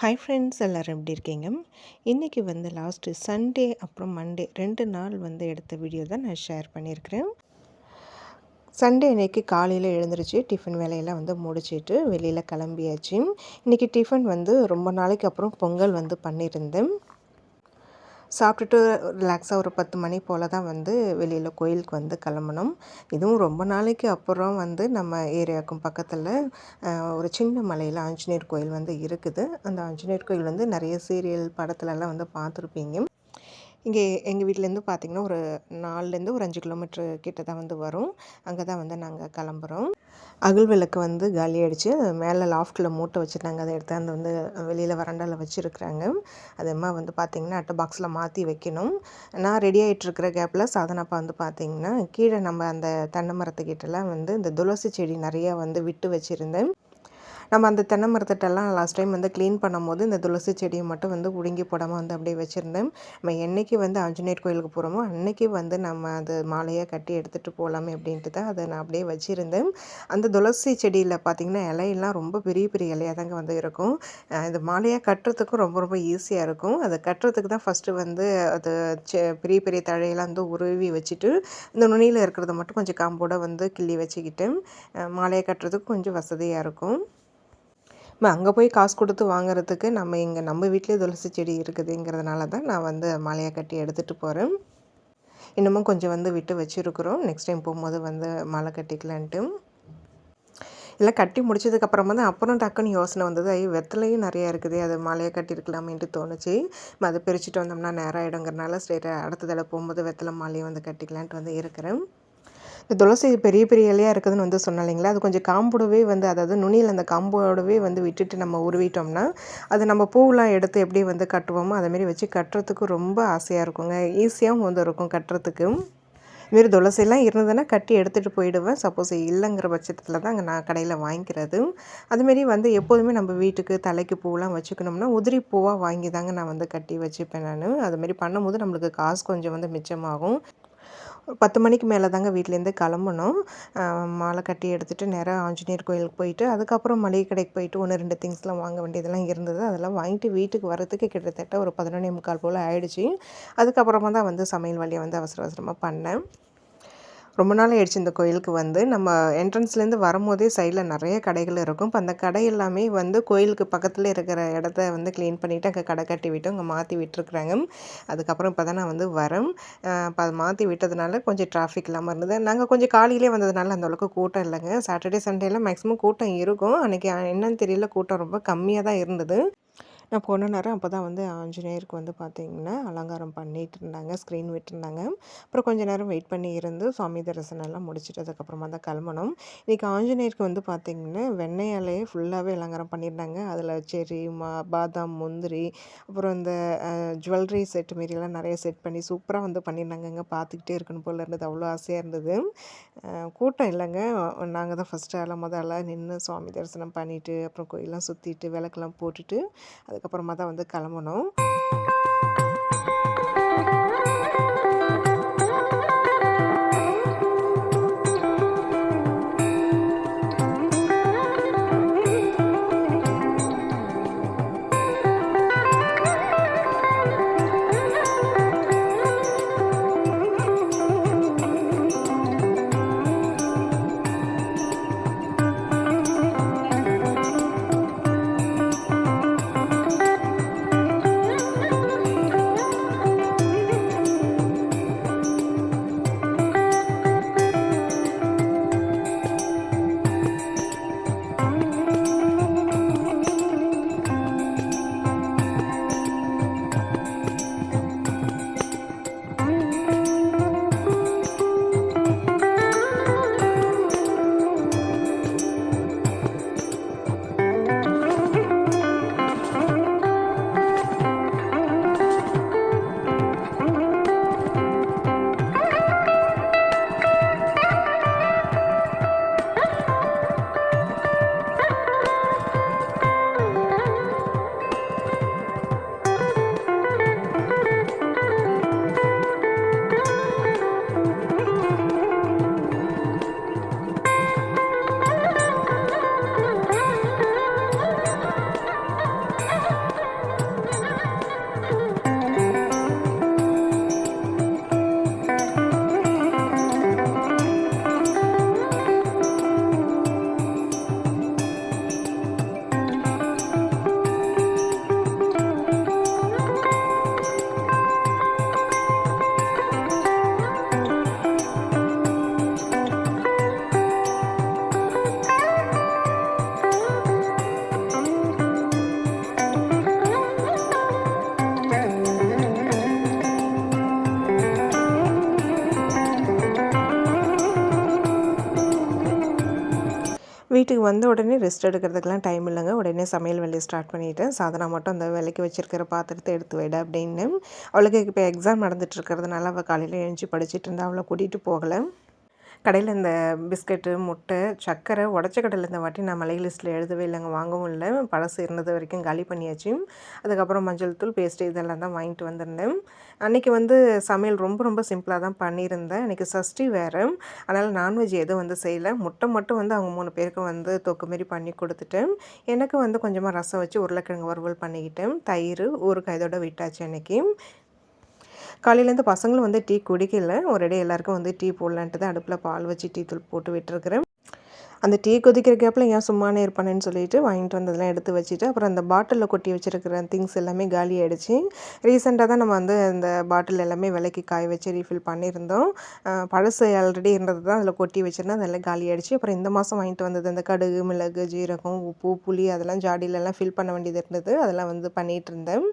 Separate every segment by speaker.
Speaker 1: Hi friends, எல்லோரும் எப்படி இருக்கீங்க? இன்றைக்கி லாஸ்ட்டு சண்டே அப்புறம் மண்டே 2 நாள் எடுத்த வீடியோ தான் நான் ஷேர் பண்ணியிருக்கிறேன். சண்டே அன்றைக்கி காலையில் எழுந்திரிச்சு டிஃபன் வேலையெல்லாம் முடிச்சிட்டு வெளியில் கிளம்பியாச்சு. இன்றைக்கி டிஃபன் ரொம்ப நாளைக்கு அப்புறம் பொங்கல் பண்ணியிருந்தேன். சாப்பிட்டுட்டு ரிலாக்ஸாக ஒரு 10 மணி போல் தான் வெளியில் கோயிலுக்கு கிளம்புனோம். இதுவும் ரொம்ப நாளைக்கு அப்புறம் நம்ம ஏரியாவுக்கும் பக்கத்தில் ஒரு சின்ன மலையில் ஆஞ்சநேயர் கோயில் இருக்குது. அந்த ஆஞ்சநேயர் கோயில் நிறைய சீரியல் படத்துலலாம் பார்த்துருப்பீங்க. இங்கே எங்கள் வீட்டிலேருந்து பார்த்திங்கன்னா ஒரு 4லேருந்து ஒரு 5 கிலோமீட்ரு கிட்ட தான் வரும். அங்கே தான் நாங்கள் கிளம்புறோம். அகல் விளக்கு காலியாகிடுச்சு. மேலே லாஃப்ட்டில் மூட்டை வச்சுருந்தாங்க. அதை எடுத்து வெளியில் வராண்டாவில் வச்சுருக்குறாங்க. அது அம்மா பார்த்திங்கன்னா அட்டை பாக்ஸில் மாற்றி வைக்கணும். நான் ரெடி ஆகிட்டுருக்கிற கேப்பில் சாதனாப்பா பார்த்திங்கன்னா கீழே நம்ம அந்த தென்னை மரத்துக்கிட்டலாம் இந்த துளசி செடி நிறையா விட்டு வச்சுருந்தேன். நம்ம அந்த தென்னை மரத்திட்டெல்லாம் லாஸ்ட் டைம் க்ளீன் பண்ணும்போது இந்த துளசி செடியை மட்டும் உடுங்கி போடாமல் அப்படியே வச்சுருந்தேன். நம்ம என்றைக்கு ஆஞ்சநேயர் கோயிலுக்கு போகிறோமோ அன்றைக்கி நம்ம அது மாலையாக கட்டி எடுத்துகிட்டு போகலாமே அப்படின்ட்டு தான் அதை நான் அப்படியே வச்சுருந்தேன். அந்த துளசி செடியில் பார்த்திங்கன்னா இலையெல்லாம் ரொம்ப பெரிய பெரிய இலையாக தாங்க இருக்கும். இந்த மாலையாக கட்டுறதுக்கும் ரொம்ப ரொம்ப ஈஸியாக இருக்கும். அதை கட்டுறதுக்கு தான் ஃபஸ்ட்டு அது பெரிய பெரிய தழையெல்லாம் உருவி வச்சுட்டு இந்த நுனியில் இருக்கிறத மட்டும் கொஞ்சம் காம்போட கிள்ளி வச்சுக்கிட்டு மாலையை கட்டுறதுக்கு கொஞ்சம் வசதியாக இருக்கும். அங்கே போய் காசு கொடுத்து வாங்குறதுக்கு நம்ம வீட்டிலே துளசி செடி இருக்குதுங்கிறதுனால தான் நான் மாலையாக கட்டி எடுத்துகிட்டு போகிறேன். இன்னமும் கொஞ்சம் விட்டு வச்சுருக்குறோம். நெக்ஸ்ட் டைம் போகும்போது மாலை கட்டிக்கலான்ட்டு. எல்லாம் கட்டி முடிச்சதுக்கப்புறமா தான் அப்புறம் டக்குன்னு யோசனை வந்தது, ஐயோ வெத்தலையும் நிறையா இருக்குது, அது மாலையாக கட்டியிருக்கலாமேன்ட்டு தோணுச்சு. அதை பிரிச்சுட்டு வந்தோம்னா நேரம் ஆகிடுங்கிறனால ஸ்ட்ரெயிட்டாக அடுத்த தடவை போகும்போது வெத்தலை மாலையை கட்டிக்கலான்ட்டு இருக்கிறேன். இந்த துளசி பெரிய பெரிய இலையாக இருக்குதுன்னு சொன்னேன் இல்லைங்களா, அது கொஞ்சம் காம்போடவே அதாவது நுனியில் அந்த காம்போடவே விட்டுட்டு நம்ம உருவிட்டோம்னா அது நம்ம பூவெலாம் எடுத்து எப்படி கட்டுவோமோ அதேமாரி வச்சு கட்டுறதுக்கு ரொம்ப ஆசையாக இருக்குங்க. ஈஸியாகவும் இருக்கும் கட்டுறதுக்கு. இதுமாரி துளசியெல்லாம் இருந்ததுன்னா கட்டி எடுத்துகிட்டு போயிடுவேன். சப்போஸ் இல்லைங்கிற பட்சத்தில் தான் அங்கே நான் கடையில் வாங்கிக்கிறது. அதுமாரி எப்போதுமே நம்ம வீட்டுக்கு தலைக்கு பூவெலாம் வச்சுக்கணும்னா உதிரி பூவாக வாங்கி தாங்க நான் கட்டி வச்சுப்பேன் நான். அதுமாரி பண்ணும்போது நம்மளுக்கு காசு கொஞ்சம் மிச்சமாகும். 10 மணிக்கு மேலே தாங்க வீட்டிலேருந்து கிளம்புனோம். மாலை கட்டி எடுத்துகிட்டு நேராக ஆஞ்சநேயர் கோயிலுக்கு போயிட்டு அதுக்கப்புறம் மளிகை கடைக்கு போயிட்டு 1, 2 திங்ஸ்லாம் வாங்க வேண்டியதெல்லாம் இருந்தது. அதெல்லாம் வாங்கிட்டு வீட்டுக்கு வரத்துக்கு கிட்டத்தட்ட ஒரு 11:45 போல் ஆகிடுச்சு. அதுக்கப்புறமா தான் சமையல் வேலையை அவசர அவசரமாக பண்ணேன். ரொம்ப நாள் ஆயிடுச்சு இந்த கோயிலுக்கு நம்ம என்ட்ரன்ஸ்லேருந்து வரும்போதே சைடில் நிறைய கடைகள் இருக்கும். இப்போ அந்த கடை எல்லாமே கோயிலுக்கு பக்கத்தில் இருக்கிற இடத்த க்ளீன் பண்ணிவிட்டு அங்கே கடை கட்டி விட்டு அங்கே மாற்றி விட்டுருக்குறாங்க. அதுக்கப்புறம் இப்போ தான் நான் வரேன். இப்போ அதை மாற்றி விட்டதுனால கொஞ்சம் டிராஃபிக் இல்லாமல் இருந்தது. நாங்கள் கொஞ்சம் காலையிலே வந்ததுனால அந்தளவுக்கு கூட்டம் இல்லைங்க. சாட்டர்டே சண்டேலாம் மேக்ஸிமம் கூட்டம் இருக்கும். அன்றைக்கி என்னன்னு தெரியல, கூட்டம் ரொம்ப கம்மியாக தான் இருந்தது. நான் போன நேரம் அப்போ தான் ஆஞ்சநேயருக்கு பார்த்திங்கன்னா அலங்காரம் பண்ணிகிட்டு இருந்தாங்க, ஸ்க்ரீன் விட்டுருந்தாங்க. அப்புறம் கொஞ்சம் நேரம் வெயிட் பண்ணி இருந்து சுவாமி தரிசனம்லாம் முடிச்சுட்டு அதுக்கப்புறமா தான் கிளம்பணும். இன்றைக்கி ஆஞ்சநேயருக்கு பார்த்திங்கன்னா வெண்ணெய் இலையே ஃபுல்லாகவே அலங்காரம் பண்ணியிருந்தாங்க. அதில் செர்ரி, பாதாம், முந்திரி, அப்புறம் இந்த ஜுவல்லரி செட்டு மாரிலாம் நிறைய செட் பண்ணி சூப்பராக பண்ணியிருந்தாங்கங்க. பார்த்துக்கிட்டே இருக்கணும் போல் இருந்தது, அவ்வளோ ஆசையாக இருந்தது. கூட்டம் இல்லைங்க. நாங்கள் தான் ஃபஸ்ட்டு முதல்ல நின்று சுவாமி தரிசனம் பண்ணிவிட்டு அப்புறம் கோயிலெலாம் சுற்றிட்டு விளக்கெல்லாம் போட்டுட்டு அதுக்கப்புறமா தான் கிளம்பணும். வீட்டுக்கு வந்த உடனே ரெஸ்ட் எடுக்கிறதுக்கெலாம் டைம் இல்லைங்க. உடனே சமையல் வேலையை ஸ்டார்ட் பண்ணிவிட்டேன். சாதனா மட்டும் அந்த விளக்கி வச்சுருக்கிற பாத்திரத்தை எடுத்து வைடா அப்படின்னு. அவளுக்கு இப்போ எக்ஸாம் நடந்துட்டு இருக்கிறதுனால அவள் காலையில் எழுந்துச்சி படிச்சுட்டு இருந்தா. அவளை கூட்டிகிட்டு போகலை. கடையில் இந்த பிஸ்கெட்டு, முட்டை, சர்க்கரை, உடச்ச கடலை இந்த வாட்டி நான் மளிகை லிஸ்ட்டில் எழுதவே இல்லைங்க, வாங்கவும் இல்லை. பழசு இருந்தது வரைக்கும் காலி பண்ணியாச்சு. அதுக்கப்புறம் மஞ்சள் தூள், பேஸ்ட்டு இதெல்லாம் தான் வாங்கிட்டு வந்திருந்தேன். அன்றைக்கி வந்து சமையல் ரொம்ப ரொம்ப சிம்பிளாக தான் பண்ணியிருந்தேன். இன்றைக்கி சஷ்டி வேறு, அதனால் நான்வெஜ் எதுவும் வந்து செய்யலை. முட்டை மட்டும் வந்து அவங்க 3 பேருக்கு வந்து தொக்கு மாரி பண்ணி கொடுத்துட்டேன். எனக்கு வந்து கொஞ்சமாக ரசம் வச்சு உருளைக்கிழங்கு வறுவல் பண்ணிக்கிட்டேன். தயிர், ஊறுகாய் இதோட விட்டாச்சு அன்றைக்கி. காலையிலேருந்து பசங்களும் வந்து டீ குடிக்கல. ஒரேடியாக எல்லாேருக்கும் வந்து டீ போடலான்ட்டு தான் அடுப்பில் பால் வச்சு டீ தூள் போட்டு விட்டுருக்குறேன். அந்த டீ கொதிக்கிற கேப்பில் ஏன் சும்மானே இருப்பானேன்னு சொல்லிட்டு வாங்கிட்டு வந்ததெல்லாம் எடுத்து வச்சுட்டு, அப்புறம் அந்த பாட்டிலில் கொட்டி வச்சுருக்கிற திங்ஸ் எல்லாமே காலி ஆகிடுச்சு. ரீசெண்டாக தான் நம்ம வந்து அந்த பாட்டில் எல்லாமே விலைக்கு காய வச்சு ரீஃபில் பண்ணியிருந்தோம். பழசு ஆல்ரெடி இருந்தது தான் அதில் கொட்டி வச்சுருந்தேன். அதெல்லாம் காலி ஆகிடுச்சு. அப்புறம் இந்த மாதம் வாங்கிட்டு வந்தது அந்த கடுகு, மிளகு, ஜீரகம், உப்பு, புளி அதெல்லாம் ஜாடியிலலாம் ஃபில் பண்ண வேண்டியது இருந்தது. அதெல்லாம் வந்து பண்ணிகிட்டு இருந்தேன்.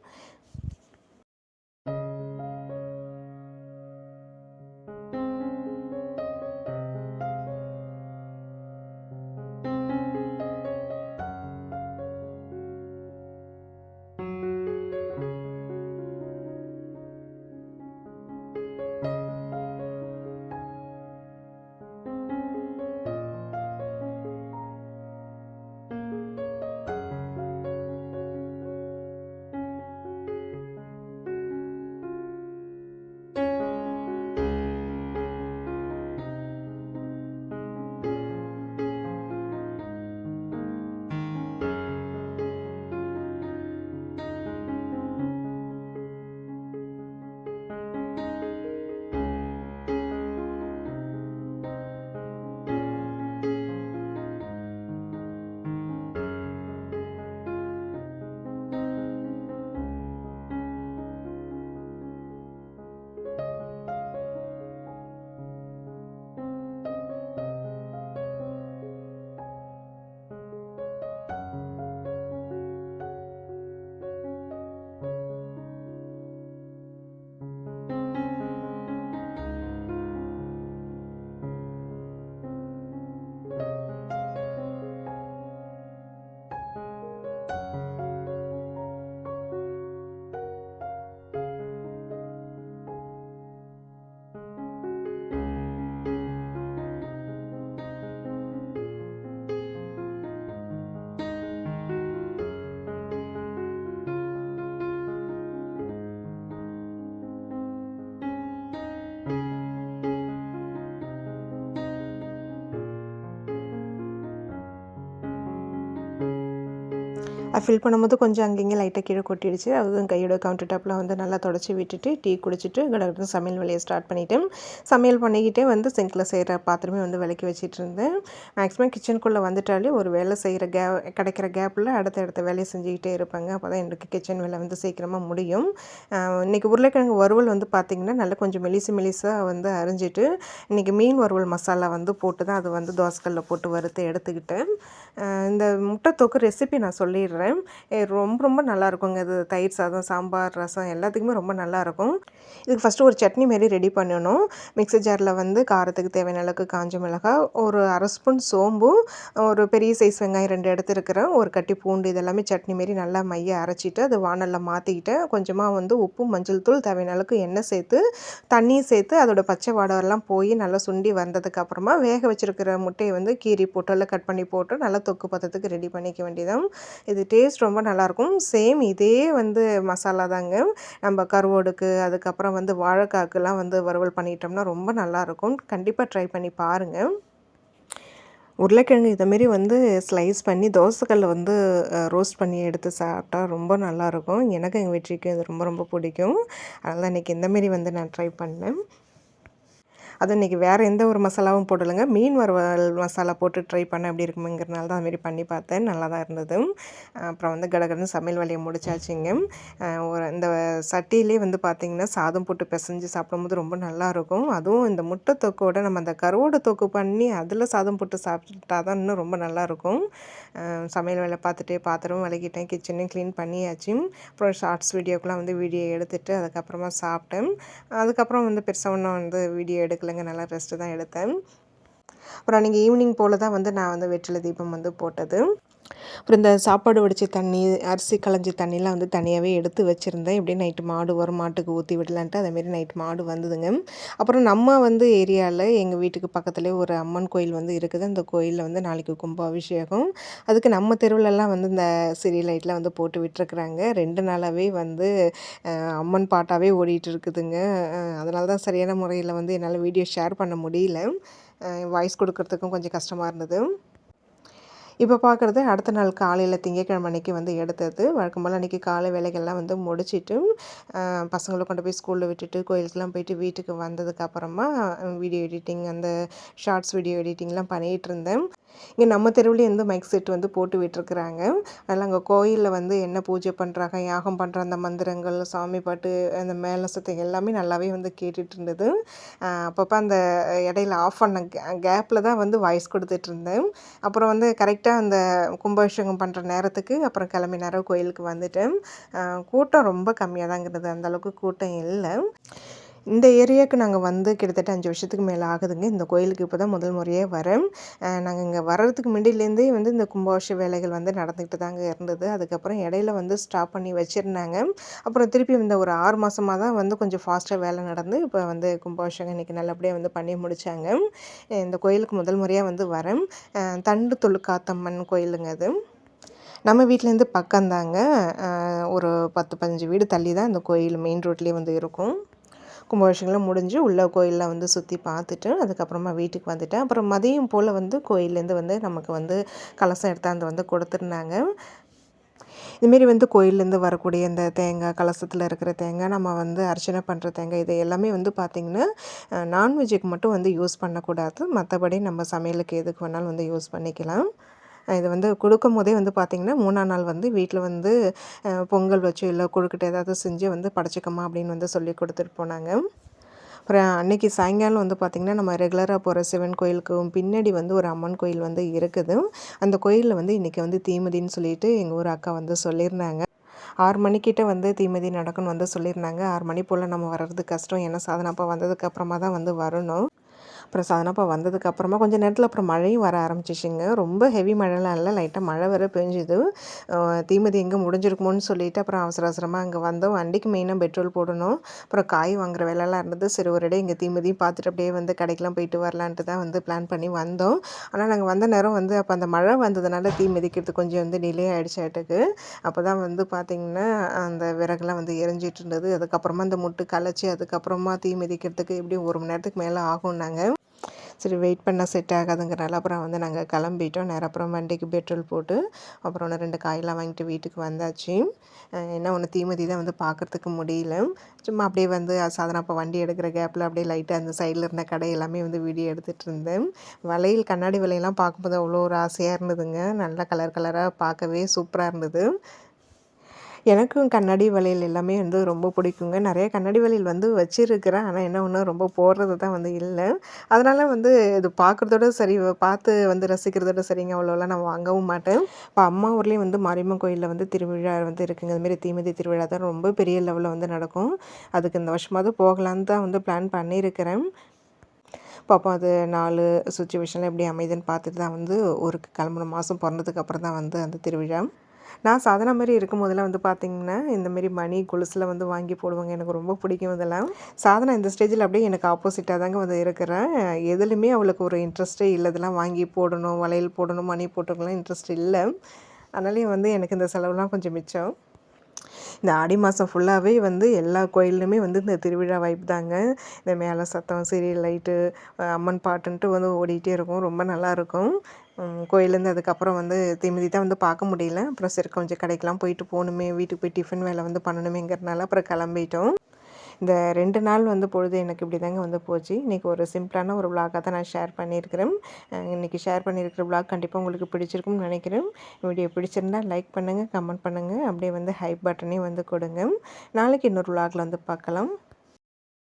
Speaker 1: ஃபில் பண்ணும்போது கொஞ்சம் அங்கங்கே லைட்டாக கீழே கொட்டிடுச்சு. அதுவும் கையோட கவுண்டர் டாப்பில் வந்து நல்லா தொடச்சி விட்டுட்டு டீ குடிச்சிட்டு கடகடன்னு சமையல் வேலையை ஸ்டார்ட் பண்ணிவிட்டேன். சமையல் பண்ணிக்கிட்டே வந்து சிங்கில் செய்கிற பாத்திரமே வந்து விளக்கி வச்சிட்டு இருந்தேன். மேக்ஸிமம் கிச்சனுக்குள்ளே வந்துட்டாலே ஒரு வேலை செய்கிற கிடைக்கிற கேப்பில் அடுத்த வேலையை செஞ்சுக்கிட்டே இருப்பாங்க. அப்போ தான் எனக்கு கிச்சன் வேலை வந்து சீக்கிரமாக முடியும். இன்றைக்கி உருளைக்கிழங்கு வறுவல் வந்து பார்த்திங்கன்னா நல்லா கொஞ்சம் மெலிசாக வந்து அரிஞ்சிட்டு இன்றைக்கி மீன் வறுவல் மசாலா வந்து போட்டு தான் அது வந்து தோசைக்கல்லில் போட்டு வறுத்து எடுத்துக்கிட்டேன். இந்த முட்டை தொக்கு ரெசிபி நான் சொல்லிடுறேன். ரொம்ப ரொம்ப நல்லாயிருக்குங்க. இது தயிர் சாதம், சாம்பார், ரசம் எல்லாத்துக்குமே ரொம்ப நல்லாயிருக்கும். இதுக்கு ஃபஸ்ட்டு ஒரு சட்னி மாரி ரெடி பண்ணணும். மிக்ஸி ஜாரில் வந்து காரத்துக்கு தேவையான அளவுக்கு காஞ்ச மிளகாய், ஒரு 1/2 ஸ்பூன் சோம்பு, ஒரு பெரிய சைஸ் வெங்காயம் 2 எடுத்துருக்கிறேன், ஒரு கட்டி பூண்டு, இதெல்லாமே சட்னி மாரி நல்லா மைய அரைச்சிட்டு அது வானலில் மாற்றிக்கிட்டேன். கொஞ்சமாக வந்து உப்பு, மஞ்சள் தூள், தேவையான அளவுக்கு எண்ணெய் சேர்த்து தண்ணியும் சேர்த்து அதோட பச்சை வாடெல்லாம் போய் நல்லா சுண்டி வந்ததுக்கப்புறமா வேக வச்சுருக்கிற முட்டையை வந்து கீரி போட்டு இல்லை கட் பண்ணி போட்டு நல்லா தொக்கு பதத்துக்கு ரெடி பண்ணிக்க வேண்டியதான். இது டேஸ்ட் ரொம்ப நல்லாயிருக்கும். சேம் இதே வந்து மசாலா தாங்க நம்ம கருவாடுக்கு, அதுக்கப்புறம் வந்து வாழைக்காக்கெலாம் வந்து வறுவல் பண்ணிட்டோம்னா ரொம்ப நல்லாயிருக்கும். கண்டிப்பாக ட்ரை பண்ணி பாருங்கள். உருளைக்கிழங்கு இதமாரி வந்து ஸ்லைஸ் பண்ணி தோசைக்கல்ல வந்து ரோஸ்ட் பண்ணி எடுத்து சாப்பிட்டா ரொம்ப நல்லாயிருக்கும். எனக்கு எங்கள் வீட்டுக்கு இது ரொம்ப ரொம்ப பிடிக்கும். அதனால் இன்றைக்கி இந்தமாரி வந்து நான் ட்ரை பண்ணேன். அதுவும் இன்றைக்கி வேறு எந்த ஒரு மசாலாவும் போடலைங்க. மீன் வறுவல் மசாலா போட்டு ட்ரை பண்ண எப்படி இருக்குங்கிறனால தான் அதுமாரி பண்ணி பார்த்தேன். நல்லா தான் இருந்தது. அப்புறம் வந்து கடகடன்னு சமையல் வேலையை முடிச்சாச்சுங்க. இந்த சட்டியிலே வந்து பார்த்திங்கன்னா சாதம் போட்டு பிசைஞ்சு சாப்பிடும்போது ரொம்ப நல்லாயிருக்கும். அதுவும் இந்த முட்டை தொக்கோட நம்ம அந்த கருவாடு தொக்கு பண்ணி அதில் சாதம் போட்டு சாப்பிட்டா தான் இன்னும் ரொம்ப நல்லாயிருக்கும். சமையல் வேலை பார்த்துட்டே பாத்திரமும் விளக்கிட்டேன், கிச்சனையும் க்ளீன் பண்ணியாச்சு. அப்புறம் ஷார்ட்ஸ் வீடியோக்கெலாம் வந்து வீடியோ எடுத்துகிட்டு அதுக்கப்புறமா சாப்பிட்டேன். அதுக்கப்புறம் வந்து பெருசாக ஒன்றும் வந்து வீடியோ எடுக்கலைங்க, நல்லா ரெஸ்ட்டு தான் எடுத்தேன். அப்புறம் அன்றைக்கி ஈவினிங் போல் தான் வந்து நான் வந்து வெற்றிலை தீபம் வந்து போட்டது. அப்புறம் இந்த சாப்பாடு வடித்த தண்ணி, அரிசி களைஞ்ச தண்ணிலாம் வந்து தனியாகவே எடுத்து வச்சுருந்தேன். இப்படியே நைட்டு மாடு வரும், மாட்டுக்கு ஊற்றி விடலான்ட்டு அதேமாரி நைட்டு மாடு வந்ததுங்க. அப்புறம் நம்ம வந்து ஏரியாவில் எங்கள் வீட்டுக்கு பக்கத்துலேயே ஒரு அம்மன் கோயில் வந்து இருக்குது. அந்த கோயிலில் வந்து நாளைக்கு கும்பாபிஷேகம். அதுக்கு நம்ம தெருவுலலாம் வந்து இந்த சிறிய லைட்லாம் வந்து போட்டு விட்டுருக்குறாங்க. 2 நாளாகவே வந்து அம்மன் பாட்டாகவே ஓடிட்டு இருக்குதுங்க. அதனால தான் சரியான முறையில் வந்து என்னால் வீடியோ ஷேர் பண்ண முடியல. வாய்ஸ் கொடுக்கறதுக்கும் கொஞ்சம் கஷ்டமாக இருந்தது. இப்போ பார்க்குறது அடுத்த நாள் காலையில் திங்கட்கிழமை அன்றைக்கி வந்து எடுத்தது. வழக்கம் போல் அன்றைக்கி காலை வேலைகள்லாம் வந்து முடிச்சுட்டு பசங்களை கொண்டு போய் ஸ்கூலில் விட்டுட்டு கோயிலுக்கெலாம் போயிட்டு வீட்டுக்கு வந்ததுக்கப்புறமா வீடியோ எடிட்டிங், அந்த ஷார்ட்ஸ் வீடியோ எடிட்டிங்லாம் பண்ணிகிட்டு இருந்தேன். இங்கே நம்ம தெருவுலேயும் வந்து மைக் செட் வந்து போட்டு விட்டுருக்குறாங்க. அதில் அங்கே கோயிலில் வந்து என்ன பூஜை பண்ணுறாங்க, யாகம் பண்ணுற அந்த மந்திரங்கள், சாமி பாட்டு, அந்த மேள சத்தம் எல்லாமே நல்லாவே வந்து கேட்டுட்டு இருந்தது. அப்பப்போ அந்த இடையில ஆஃப் பண்ண கேப்பில் தான் வந்து வாய்ஸ் கொடுத்துட்ருந்தேன். அப்புறம் வந்து கரெக்டாக அந்த கும்பாபிஷேகம் பண்ணுற நேரத்துக்கு அப்புறம் கிளம்பி நேரம் கோயிலுக்கு வந்துட்டேன். கூட்டம் ரொம்ப கம்மியாக தாங்க இருந்தது, அந்தளவுக்கு கூட்டம் இல்லை. இந்த ஏரியாவுக்கு நாங்கள் வந்து கிட்டத்தட்ட 5 வருஷத்துக்கு மேலே ஆகுதுங்க. இந்த கோயிலுக்கு இப்போ தான் முதல் முறையே வரேன். நாங்கள் இங்கே வர்றதுக்கு முன்னாடிலேருந்தே வந்து இந்த கும்பாபிஷேக வேலைகள் வந்து நடந்துக்கிட்டு தாங்க இருந்தது. அதுக்கப்புறம் இடையில வந்து ஸ்டாப் பண்ணி வச்சுருந்தாங்க. அப்புறம் திருப்பி இந்த ஒரு 6 மாதமாக தான் வந்து கொஞ்சம் ஃபாஸ்ட்டாக வேலை நடந்து இப்போ வந்து கும்பாபிஷேகம் இன்றைக்கி நல்லபடியாக வந்து பண்ணி முடித்தாங்க. இந்த கோயிலுக்கு முதல் முறையாக வந்து வரேன். தண்டு தொழுக்காத்தம்மன் கோயிலுங்க அது. நம்ம வீட்டிலேருந்து பக்கம்தாங்க. ஒரு 10, 15 வீடு தள்ளி தான் இந்த கோயில் மெயின் ரோட்லேயே வந்து இருக்கும். கும்பாபிஷேகம்லாம் முடிஞ்சு உள்ளே கோயிலில் வந்து சுற்றி பார்த்துட்டு அதுக்கப்புறமா வீட்டுக்கு வந்துட்டேன். அப்புறம் மதியம் போல் வந்து கோயிலேருந்து வந்து நமக்கு வந்து கலசம் எடுத்தாந்து வந்து கொடுத்துருந்தாங்க. இதுமாரி வந்து கோயிலேருந்து வரக்கூடிய இந்த தேங்காய், கலசத்தில் இருக்கிற தேங்காய், நம்ம வந்து அர்ச்சனை பண்ணுற தேங்காய், இது எல்லாமே வந்து பார்த்திங்கன்னா நான்வெஜ்ஜுக்கு மட்டும் வந்து யூஸ் பண்ணக்கூடாது. மற்றபடி நம்ம சமையலுக்கு எதுக்கு வேணாலும் வந்து யூஸ் பண்ணிக்கலாம். இது வந்து கொடுக்கும்போதே வந்து பார்த்திங்கன்னா 3ஆம் நாள் வந்து வீட்டில் வந்து பொங்கல் வச்சு இல்லை கொழுக்கட்டை ஏதாவது செஞ்சு வந்து படைச்சிக்கம்மா அப்படின்னு வந்து சொல்லி கொடுத்துட்டு போனாங்க. அப்புறம் அன்றைக்கி சாயங்காலம் வந்து பார்த்திங்கன்னா நம்ம ரெகுலராக போகிற சிவன் கோயிலுக்கு பின்னாடி வந்து ஒரு அம்மன் கோயில் வந்து இருக்குது. அந்த கோயிலில் வந்து இன்றைக்கி வந்து தீமிதின்னு சொல்லிட்டு எங்கள் ஊர் அக்கா வந்து சொல்லியிருந்தாங்க. 6 மணிக்கிட்ட வந்து தீமிதி நடக்குன்னு வந்து சொல்லியிருந்தாங்க. 6 மணி போல் நம்ம வர்றது கஷ்டம், ஏன்னா சாதனப்பா வந்ததுக்கப்புறமா தான் வந்து வரணும். அப்புறம் சாதனப்பா வந்ததுக்கப்புறமா கொஞ்சம் நேரத்தில் அப்புறம் மழையும் வர ஆரம்பிச்சிச்சுங்க. ரொம்ப ஹெவி மழைலாம் இல்லை, லைட்டாக மழை வர பெஞ்சுது. தீமிதி எங்கே முடிஞ்சிருக்குமோன்னு சொல்லிவிட்டு அப்புறம் அவசர அவசரமாக அங்கே வந்தோம். வண்டிக்கு மெயினாக பெட்ரோல் போடணும். அப்புறம் காய் வாங்குற வேலைலாம் இருந்தது. சரி ஒரு இடம் இங்கே தீமிதியும் பார்த்துட்டு அப்படியே வந்து கடைக்கெலாம் போயிட்டு வரலான்ட்டு தான் வந்து பிளான் பண்ணி வந்தோம். ஆனால் நாங்கள் வந்த நேரம் வந்து அப்போ அந்த மழை வந்ததுனால தீ மிதிக்கிறது கொஞ்சம் வந்து டிலே ஆகிடுச்சாட்டுக்கு. அப்போ தான் வந்து பார்த்திங்கன்னா அந்த விறகுலாம் வந்து எரிஞ்சிட்டு இருந்தது. அதுக்கப்புறமா அந்த முட்டு கலைச்சி அதுக்கப்புறமா தீ மிதிக்கிறதுக்கு எப்படியும் 1 மணி நேரத்துக்கு மேலே ஆகும்னாங்க. சரி வெயிட் பண்ணால் செட் ஆகாதுங்கிறனால அப்புறம் வந்து நாங்கள் கிளம்பிட்டோம். நேரம் அப்புறம் வண்டிக்கு பெட்ரோல் போட்டு அப்புறம் 2 காயெல்லாம் வாங்கிட்டு வீட்டுக்கு வந்தாச்சு. என்ன ஒன்று தீமிதி தான் வந்து பார்க்குறதுக்கு முடியல. சும்மா அப்படியே வந்து சாதனப்பா வண்டி எடுக்கிற கேப்பில் அப்படியே லைட்டாக அந்த சைடில் இருந்த கடை எல்லாமே வந்து வீடியோ எடுத்துகிட்டு இருந்தேன். வளையல், கண்ணாடி வளையல்லாம் பார்க்கும்போது அவ்வளோ ஒரு ஆசையாக இருந்ததுங்க. நல்லா கலர் கலராக பார்க்கவே சூப்பராக இருந்தது. எனக்கும் கண்ணாடி வளையல் எல்லாமே வந்து ரொம்ப பிடிக்குங்க. நிறைய கண்ணாடி வளையல் வந்து வச்சுருக்கிறேன். ஆனால் என்ன ஒன்று ரொம்ப போடுறது தான் வந்து இல்லை. அதனால் வந்து இது பார்க்குறதோட சரி, பார்த்து வந்து ரசிக்கிறதோட சரிங்க, அவ்வளோலாம் நான் வாங்கவும் மாட்டேன். இப்போ அம்மா ஊர்லேயும் வந்து மாரியம்மன் கோயிலில் வந்து திருவிழா வந்து இருக்குங்க. அதுமாரி தீமிதி திருவிழா தான் ரொம்ப பெரிய லெவலில் வந்து நடக்கும். அதுக்கு இந்த வருஷமாவது போகலான்னு தான் வந்து பிளான் பண்ணியிருக்கிறேன். பார்ப்போம், அது 4 சுச்சுவேஷனில் எப்படி அமைதுன்னு பார்த்துட்டு தான் வந்து ஊருக்கு கிளம்புன மாதம் பிறந்ததுக்கு அப்புறம் தான் வந்து அந்த திருவிழா. நான் சாதனா மாரி இருக்கும்போதெல்லாம் வந்து பார்த்திங்கன்னா இந்தமாரி மணி கொலுசில் வந்து வாங்கி போடுவாங்க. எனக்கு ரொம்ப பிடிக்கும் இதெல்லாம். சாதனா இந்த ஸ்டேஜில் அப்படியே எனக்கு ஆப்போசிட்டாக தாங்க வந்து இருக்கிறேன். எதுலேயுமே அவளுக்கு ஒரு இன்ட்ரெஸ்ட்டே இல்லை. இதெல்லாம் வாங்கி போடணும், வளையல் போடணும், மணி போட்டுக்கலாம் இன்ட்ரெஸ்ட் இல்லை. அதனாலேயும் வந்து எனக்கு இந்த செலவுலாம் கொஞ்சம் மிச்சம். இந்த ஆடி மாதம் ஃபுல்லாகவே வந்து எல்லா கோயில்லையுமே வந்து இந்த திருவிழா வைப் தாங்க. இந்த மேள சத்தம், சீரியல் லைட்டு, அம்மன் பாட்டுன்ட்டு வந்து ஓடிக்கிட்டே இருக்கும். ரொம்ப நல்லாயிருக்கும். கோயிலேருந்து அதுக்கப்புறம் வந்து தீமிதி தான் வந்து பார்க்க முடியல. அப்புறம் சரி கொஞ்சம் கடைக்கெலாம் போயிட்டு போகணுமே, வீட்டுக்கு போய் டிஃபன் வேலை வந்து பண்ணணுமேங்கிறதுனால அப்புறம் கிளம்பிட்டோம். இந்த 2 நாள் வந்து பொழுது எனக்கு இப்படி தாங்க வந்து போச்சு. இன்றைக்கி ஒரு சிம்பிளான ஒரு விளாகாக தான் நான் ஷேர் பண்ணியிருக்கிறேன். இன்றைக்கி ஷேர் பண்ணியிருக்கிற விளாக் கண்டிப்பாக உங்களுக்கு பிடிச்சிருக்கும்னு நினைக்கிறேன். வீடியோ பிடிச்சிருந்தால் லைக் பண்ணுங்கள், கமெண்ட் பண்ணுங்கள், அப்படியே வந்து ஹைப் பட்டனையும் வந்து கொடுங்க. நாளைக்கு இன்னொரு விளாகில் வந்து பார்க்கலாம்.